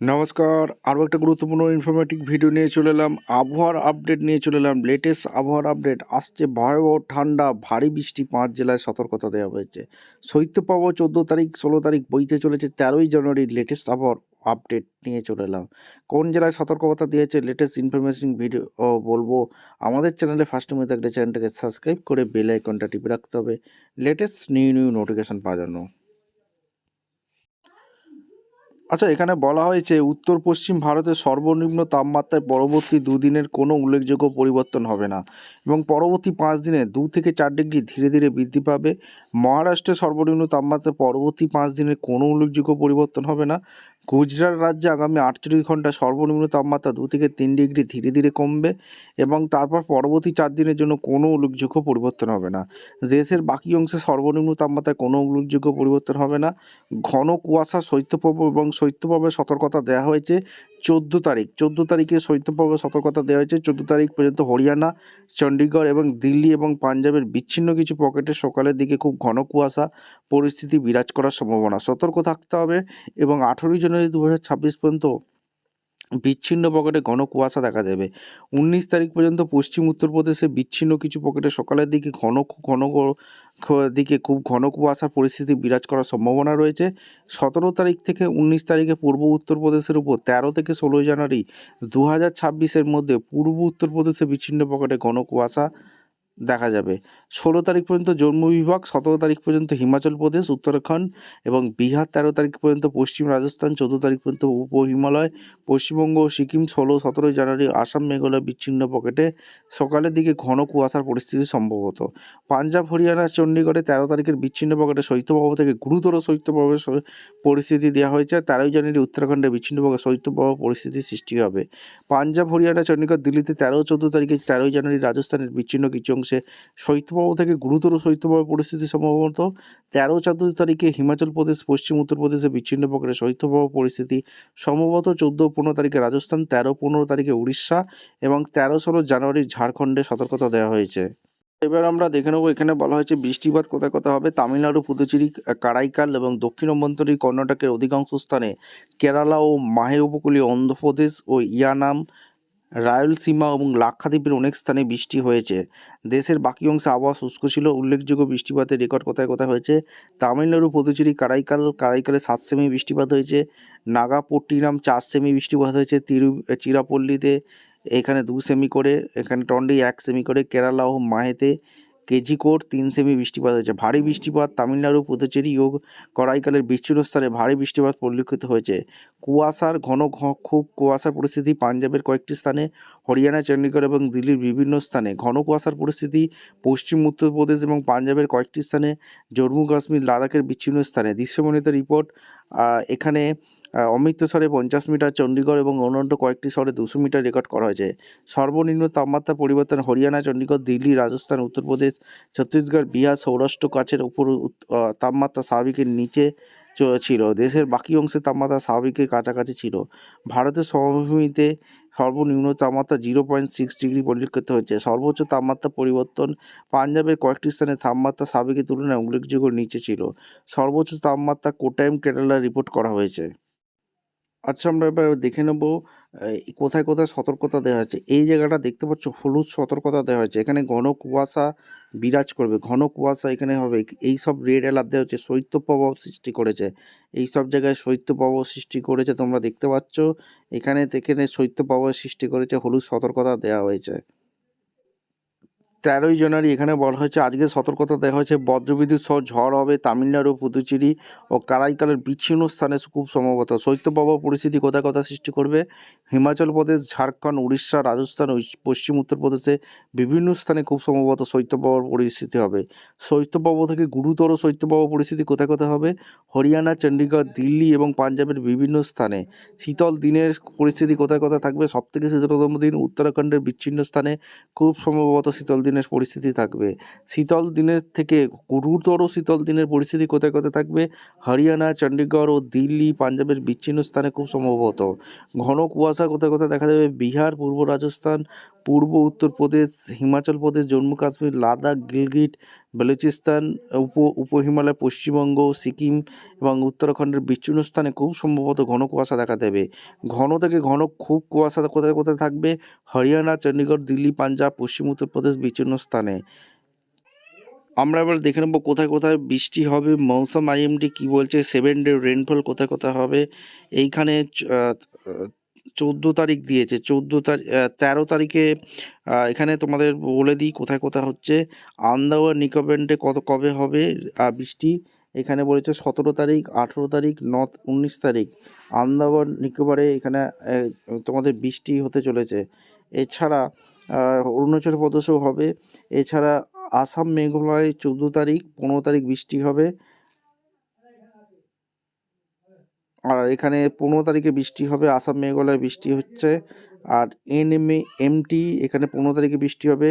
নমস্কার, আরও একটা গুরুত্বপূর্ণ ইনফরমেটিভ ভিডিও নিয়ে চলে এলাম। আবহাওয়ার আপডেট নিয়ে চলে এলাম। লেটেস্ট আবহাওয়ার আপডেট আসছে। ভয়াবহ ঠান্ডা, ভারী বৃষ্টি, 5 জেলায় সতর্কতা দেওয়া হয়েছে। শৈত্যপ্রবাহ 14 তারিখ, 16 তারিখ বইতে চলেছে। 13ই জানুয়ারি লেটেস্ট আবহাওয়ার আপডেট নিয়ে চলে এলাম। কোন জেলায় সতর্কতা দিয়েছে লেটেস্ট ইনফরমেশন ভিডিও বলবো। আমাদের চ্যানেলে ফার্স্ট টাইম থাকলে চ্যানেলটাকে সাবস্ক্রাইব করে বেল আইকনটা টিপে রাখতে হবে লেটেস্ট নিউ নোটিফিকেশান পাওয়ার জন্য। আচ্ছা, এখানে বলা হয়েছে উত্তর পশ্চিম ভারতের সর্বনিম্ন তাপমাত্রায় পরবর্তী দুদিনের কোনো উল্লেখযোগ্য পরিবর্তন হবে না এবং পরবর্তী 5 দিনে 2 থেকে 4 ডিগ্রি ধীরে ধীরে বৃদ্ধি পাবে। মহারাষ্ট্রের সর্বনিম্ন তাপমাত্রায় পরবর্তী 5 দিনে কোনো উল্লেখযোগ্য পরিবর্তন হবে না। গুজরাট রাজ্যে আগামী 48 ঘন্টা সর্বনিম্ন তাপমাত্রা 2 থেকে 3 ডিগ্রি ধীরে ধীরে কমবে এবং তারপর পরবর্তী 4 দিনের জন্য কোনো উল্লেখযোগ্য পরিবর্তন হবে না। দেশের বাকি অংশে সর্বনিম্ন তাপমাত্রায় কোনো উল্লেখযোগ্য পরিবর্তন হবে না। ঘন কুয়াশা, শৈত্যপ্রবাহ এবং শৈত্যপ্রবাহের সতর্কতা দেওয়া হয়েছে 14 তারিখ। 14 তারিখে শৈত্যপ্রবাহের সতর্কতা দেওয়া হয়েছে। 14 তারিখ পর্যন্ত হরিয়ানা, চণ্ডীগড় এবং দিল্লি এবং পাঞ্জাবের বিচ্ছিন্ন কিছু পকেটে সকালের দিকে খুব ঘন কুয়াশা পরিস্থিতি বিরাজ করার সম্ভাবনা। সতর্ক থাকতে হবে এবং 18ই জানুয়ারি 2026 পর্যন্ত বিচ্ছিন্ন পকেটে ঘন কুয়াশা দেখা দেবে। 19 তারিখ পর্যন্ত পশ্চিম উত্তরপ্রদেশে বিচ্ছিন্ন কিছু পকেটে সকালের দিকে খুব ঘন কুয়াশার পরিস্থিতি বিরাজ করার সম্ভাবনা রয়েছে। 17 তারিখ থেকে 19 তারিখে পূর্ব উত্তরপ্রদেশের উপর 13 থেকে 16 জানুয়ারি 2026-এর মধ্যে পূর্ব উত্তরপ্রদেশে বিচ্ছিন্ন পকেটে ঘন কুয়াশা দেখা যাবে। 16 তারিখ পর্যন্ত জম্মু বিভাগ, 17 তারিখ পর্যন্ত হিমাচল প্রদেশ, উত্তরাখণ্ড এবং বিহার, 13 তারিখ পর্যন্ত পশ্চিম রাজস্থান, 14 তারিখ পর্যন্ত উপ হিমালয়, পশ্চিমবঙ্গ ও সিকিম, 16-17 জানুয়ারি আসাম, মেঘালয় বিচ্ছিন্ন পকেটে সকালের দিকে ঘন কুয়াশার পরিস্থিতি সম্ভবত। পাঞ্জাব, হরিয়ানা, চণ্ডীগড়ে 13 তারিখের বিচ্ছিন্ন পকেটে শৈত্যপ্রবাহ থেকে গুরুতর শৈত্যপ্রবাহের পরিস্থিতি দেওয়া হয়েছে। 13ই জানুয়ারি উত্তরাখণ্ডে বিচ্ছিন্ন পকেটে শৈত্যপ্রবাহ পরিস্থিতির সৃষ্টি হবে। পাঞ্জাব, হরিয়ানা, চণ্ডীগড়, দিল্লিতে 13 ও 14 তারিখে 13ই জানুয়ারি রাজস্থানের বিচ্ছিন্ন কিছু অংশে শৈত্যপ্রবাহ থেকে গুরুতর শৈত্যপ্রবাহ পরিস্থিতি সম্ভবত। 13-14 তারিখে হিমাচল প্রদেশ, পশ্চিম উত্তরপ্রদেশে বিচ্ছিন্ন প্রকারে শৈত্যপ্রবাহ পরিস্থিতি সম্ভবত। 14-15 তারিখে রাজস্থান, 13-15 তারিখে উড়িষ্যা এবং 13-16 জানুয়ারি ঝাড়খণ্ডে সতর্কতা দেওয়া হয়েছে। এবার আমরা দেখে নেব। এখানে বলা হয়েছে বৃষ্টিপাত কোথায় কোথায় হবে। তামিলনাড়ু, পুদুচেরি, কারাইকাল এবং দক্ষিণ অভ্যন্তরীণ কর্ণাটকের অধিকাংশ স্থানে, কেরালা ও মাহে উপকূলীয় অন্ধ্রপ্রদেশ ও ইয়ানাম, রায়লসীমা এবং লাক্ষাদ্বীপের অনেক স্থানে বৃষ্টি হয়েছে। দেশের বাকি অংশে আবহাওয়া শুষ্ক ছিল। উল্লেখযোগ্য বৃষ্টিপাতের রেকর্ড কোথায় কোথায় হয়েছে। তামিলনাড়ু, পুদুচেরি, কারাইকালে 7 সেমি বৃষ্টিপাত হয়েছে। নাগাপট্টিনাম 4 সেমি বৃষ্টিপাত হয়েছে। চিরাপল্লিতে এখানে 2 সেমি করে, এখানে টন্ডি 1 সেমি করে, কেরালা ও মাহেতে কেজিকোট 3 সেমি বৃষ্টিপাত হয়েছে। ভারী বৃষ্টিপাত তামিলনাড়ু, পুদুচেরি ও করাইকালের বিচ্ছিন্ন স্থানে ভারী বৃষ্টিপাত পরিলক্ষিত হয়েছে। খুব কুয়াশার পরিস্থিতি পাঞ্জাবের কয়েকটি স্থানে, হরিয়ানা, চণ্ডীগড় এবং দিল্লির বিভিন্ন স্থানে ঘন কুয়াশার পরিস্থিতি। পশ্চিম উত্তরপ্রদেশ এবং পাঞ্জাবের কয়েকটি স্থানে, জম্মু কাশ্মীর, লাদাখের বিচ্ছিন্ন স্থানে। দৃশ্যমানিত রিপোর্ট এখানে অমৃতসরে 50 মিটার, চণ্ডীগড় এবং অন্যান্য কয়েকটি শহরে 200 মিটার রেকর্ড করা হয়েছে। সর্বনিম্ন তাপমাত্রা পরিবর্তন হরিয়ানা, চণ্ডীগড়, দিল্লি, রাজস্থান, উত্তরপ্রদেশ, ছত্তিশগড়, বিহার, সৌরাষ্ট্র কাছের উপর তাপমাত্রা স্বাভাবিকের নিচে ছিল। দেশের বাকি অংশে তাপমাত্রা স্বাভাবিকের কাছাকাছি ছিল। ভারতের সমভূমিতে সর্বনিম্ন তাপমাত্রা 0.6 ডিগ্রি পরিলক্ষিত হয়েছে। সর্বোচ্চ তাপমাত্রা পরিবর্তন পাঞ্জাবের কয়েকটি স্থানে তাপমাত্রা স্বাভাবিকের তুলনায় উল্লেখযোগ্য নিচে ছিল। সর্বোচ্চ তাপমাত্রা কোটায়াম, কেরালায় রিপোর্ট করা হয়েছে। আচ্ছা, আমরা এবার দেখে নেব কোথায় কোথায় সতর্কতা দেওয়া হয়েছে। এই জায়গাটা দেখতে পাচ্ছ, হলুদ সতর্কতা দেওয়া হয়েছে। এখানে ঘন কুয়াশা বিরাজ করবে, ঘন কুয়াশা এখানে হবে। এই সব রেড অ্যালার্ট দেওয়া হচ্ছে। শৈত্যপ্রবাহ সৃষ্টি করেছে, এই সব জায়গায় শৈত্যপ্রবাহ সৃষ্টি করেছে। তোমরা দেখতে পাচ্ছ এখানে শৈত্যপ্রবাহ সৃষ্টি করেছে, হলুদ সতর্কতা দেওয়া হয়েছে। 13ই জানুয়ারি এখানে বলা হয়েছে আজকে সতর্কতা দেওয়া হয়েছে বজ্রবিদ্যুৎ সহ ঝড় হবে তামিলনাড়ু, পুদুচেরি ও কারাইকালের বিচ্ছিন্ন স্থানে খুব সম্ভবত। শৈত্যপ্রবাহ পরিস্থিতি কোথায় কোথায় সৃষ্টি করবে। হিমাচল প্রদেশ, ঝাড়খণ্ড, উড়িষ্যা, রাজস্থান ও পশ্চিম উত্তরপ্রদেশে বিভিন্ন স্থানে খুব সম্ভবত শৈত্যপ্রবাহ পরিস্থিতি হবে। শৈত্যপ্রবাহ থেকে গুরুতর শৈত্যপ্রবাহ পরিস্থিতি কোথায় কোথায় হবে। হরিয়ানা, চণ্ডীগড়, দিল্লি এবং পাঞ্জাবের বিভিন্ন স্থানে। শীতল দিনের পরিস্থিতি কোথায় কোথায় থাকবে। সবথেকে শীতলতম দিন উত্তরাখণ্ডের বিচ্ছিন্ন স্থানে খুব সম্ভবত শীতল দিনের পরিস্থিতি থাকবে। শীতল দিনের থেকে গুরুতর শীতল দিনের পরিস্থিতি কোথায় কোথায় থাকবে। হরিয়ানা, চণ্ডীগড় ও দিল্লি, পাঞ্জাবের বিচ্ছিন্ন স্থানে খুব সম্ভবত। ঘন কুয়াশা কোথায় কোথায় দেখা যাবে। বিহার, পূর্ব রাজস্থান, পূর্ব উত্তরপ্রদেশ, হিমাচল প্রদেশ, জম্মু কাশ্মীর, লাদাখ, গিলগিট, বেলুচিস্তান, উপহিমালয়, পশ্চিমবঙ্গ, সিকিম এবং উত্তরাখণ্ডের বিচ্ছিন্ন স্থানে খুব সম্ভবত ঘন কুয়াশা দেখা দেবে। ঘন থেকে ঘন খুব কুয়াশা কোথায় কোথায় থাকবে? হরিয়ানা, চণ্ডীগড়, দিল্লি, পাঞ্জাব, পশ্চিম উত্তরপ্রদেশ বিচ্ছিন্ন স্থানে। আমরা এবার দেখে নেব কোথায় কোথায় বৃষ্টি হবে। মৌসুম আইএমডি কী বলছে, 7 ডে রেনফল কোথায় কোথায় হবে। এইখানে 14 তারিখ দিয়েছে, 13 তারিখে এখানে তোমাদের বলে দিই কোথায় কোথায় হচ্ছে। আন্দামান নিকোবরে কবে হবে বৃষ্টি, এখানে বলেছে 17 তারিখ, 18 তারিখ, 19 তারিখ আন্দামান নিকোবরে এখানে তোমাদের বৃষ্টি হতে চলেছে। এছাড়া অরুণাচল প্রদেশেও হবে। এছাড়া আসাম, মেঘালয় 14 তারিখ, 15 তারিখ বৃষ্টি হবে। আর এখানে 15 তারিখে বৃষ্টি হবে, আসাম মেঘালয় বৃষ্টি হচ্ছে। আর এমটি এখানে 15 তারিখে বৃষ্টি হবে।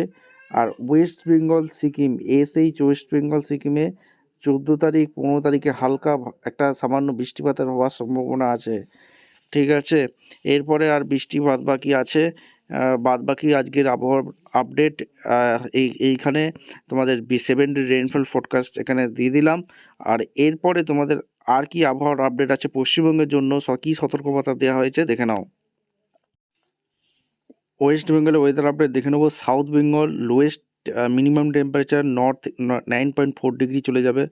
আর ওয়েস্ট বেঙ্গল সিকিম, ওয়েস্ট বেঙ্গল সিকিমে 14 তারিখ, 15 তারিখে হালকা একটা সামান্য বৃষ্টিপাতের হওয়ার সম্ভাবনা আছে। ঠিক আছে, এরপরে আর বৃষ্টি বাদবাকি আছে। বাদবাকি আজকের আবহাওয়ার আপডেট এইখানে তোমাদের 7 ডে রেইনফল ফোরকাস্ট এখানে দিয়ে দিলাম। আর এরপরে তোমাদের আর কি আবহাওয়ার আপডেট আছে পশ্চিমবঙ্গের জন্য কী সতর্কবার্তা দেওয়া হয়েছে দেখে নাও। ওয়েস্ট বেঙ্গলের ওয়েদার আপডেট দেখে নেবো। South Bengal lowest minimum temperature 9.4 degree চলে যাবে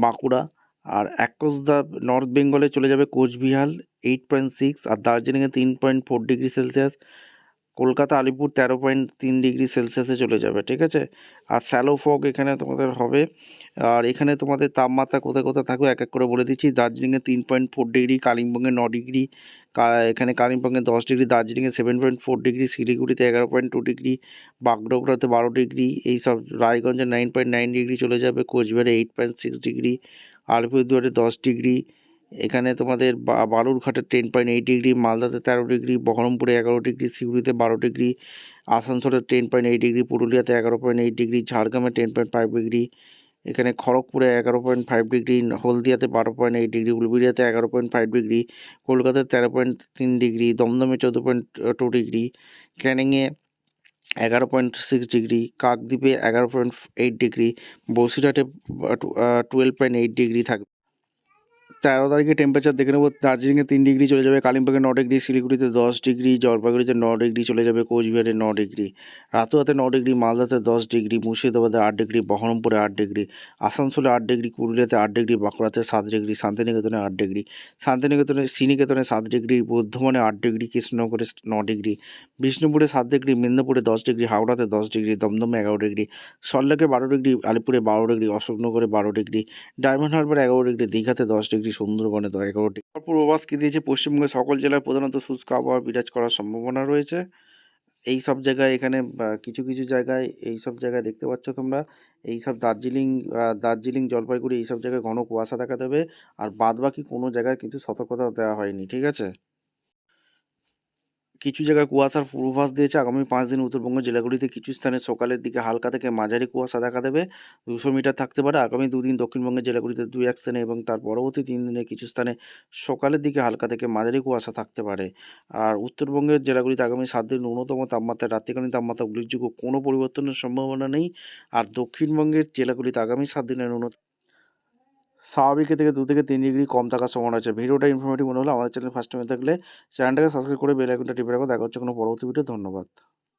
বাঁকুড়া। আর অ্যাক্রস দ্য নর্থ বেঙ্গলে চলে যাবে কোচবিহার 8.6, আর দার্জিলিংয়ে 3.4 degree Celsius. Kolkata, Alipur 13.3 degree সেলসিয়াসে চলে যাবে। ঠিক আছে, আর স্যালো ফগ এখানে তোমাদের হবে। আর এখানে তোমাদের তাপমাত্রা কোথায় কোথায় থাকবে এক এক করে বলে দিচ্ছি। দার্জিলিংয়ে 3.4 ডিগ্রি, কালিম্পংয়ে 9 ডিগ্রি, এখানে কালিম্পংয়ে 10 ডিগ্রি, দার্জিলিংয়ে 7.4 ডিগ্রি, শিলিগুড়িতে 11.2 ডিগ্রি, বাগডোগরাতে 12 ডিগ্রি, এইসব রায়গঞ্জে 9.9 ডিগ্রি চলে যাবে, কোচবিহারে 8.6 ডিগ্রি, আলিপুরদুয়ারে 10 ডিগ্রি, এখানে তোমাদের বালুরঘাটে 10.8 ডিগ্রি, মালদাতে 13 ডিগ্রি, বহরমপুরে 11 ডিগ্রি, সিউড়িতে 12 ডিগ্রি, আসানসোলে 10.8 ডিগ্রি, পুরুলিয়াতে 11.8 ডিগ্রি, ঝাড়গ্রামে 10.5 ডিগ্রি, এখানে খড়গপুরে 11.5 ডিগ্রি, হলদিয়াতে 12.8 ডিগ্রি, উলবেড়িয়াতে 11.5 ডিগ্রি, কলকাতায় 13.3 ডিগ্রি, দমদমে 14.2 ডিগ্রি, ক্যানিংয়ে 11.6 ডিগ্রি, কাকদ্বীপে 11.8 ডিগ্রি, বসিরহাটে 12.8 ডিগ্রি থাকবে। 13 তারিখে টেম্পারেচার দেখে নেবো। দার্জিলিংয়ে 3 ডিগ্রি চলে যাবে, কালিম্পংয়ে 9 ডিগ্রি, শিলিগুড়িতে 10 ডিগ্রি, জলপাইগুড়িতে 9 ডিগ্রি চলে যাবে, কোচবিহারে 9 ডিগ্রি, রাতুয়াতে 9 ডিগ্রি, মালদাতে 10 ডিগ্রি, মুর্শিদাবাদে 8 ডিগ্রি, বহরমপুরে 8 ডিগ্রি, আসানসোলে 8 ডিগ্রি, পুরুলিয়াতে 8 ডিগ্রি, বাঁকুড়াতে 7 ডিগ্রি, শান্তিনিকেতনে 8 ডিগ্রি, শ্রীনিকেতনে 7 ডিগ্রি, বর্ধমানে 8 ডিগ্রি, কৃষ্ণনগরে 9 ডিগ্রি, বিষ্ণুপুরে 7 ডিগ্রি, মেদিনীপুরে 10 ডিগ্রি, হাওড়াতে 10 ডিগ্রি, দমদমে 11 ডিগ্রি, সল্টলেকে 12 ডিগ্রি, আলিপুরে 12 ডিগ্রি, অশোকনগরে 12 ডিগ্রি, ডায়মন্ড হারবারে 11 ডিগ্রি, দীঘাতে 10 ডিগ্রি, সুন্দরবনে 11 ডিগ্রি। পূর্বাভাস কী দিয়েছে? পশ্চিমবঙ্গের সকল জেলায় প্রধানত শুষ্ক আবহাওয়া বিরাজ করার সম্ভাবনা রয়েছে। এই সব জায়গায় এখানে কিছু কিছু জায়গায় এই সব জায়গায় দেখতে পাচ্ছ তোমরা, এই সব দার্জিলিং, জলপাইগুড়ি এইসব জায়গায় ঘন কুয়াশা দেখা দেবে। আর বাদবাকি কোনো জায়গায় কিন্তু সতর্কতা দেওয়া হয়নি। ঠিক আছে, কিছু জায়গায় কুয়াশার পূর্বাভাস দিয়েছে। আগামী 5 দিন উত্তরবঙ্গের জেলাগুলিতে কিছু স্থানে সকালের দিকে হালকা থেকে মাঝারি কুয়াশা দেখা দেবে, 200 মিটার থাকতে পারে। আগামী 2 দিন দক্ষিণবঙ্গের জেলাগুলিতে 2-1 স্থানে এবং তার পরবর্তী 3 দিনে কিছু স্থানে সকালের দিকে হালকা থেকে মাঝারি কুয়াশা থাকতে পারে। আর উত্তরবঙ্গের জেলাগুলিতে আগামী 7 দিন ন্যূনতম তাপমাত্রা, রাত্রিকালীন তাপমাত্রা উল্লেখযোগ্য কোনো পরিবর্তনের সম্ভাবনা নেই। আর দক্ষিণবঙ্গের জেলাগুলিতে আগামী 7 দিনের স্বাভাবিকের থেকে 2 থেকে 3 ডিগ্রি কম থাকার সম্ভাবনা আছে। ভিডিওটা ইনফরমেটিভ মনে হলে আমাদের চ্যানেল ফার্স্ট টাইম থাকলে চ্যানেলটাকে সাবস্ক্রাইব করে বেল আইকনটা টিপে রাখো। দেখা হচ্ছে কোনো পরবর্তী ভিডিও। ধন্যবাদ।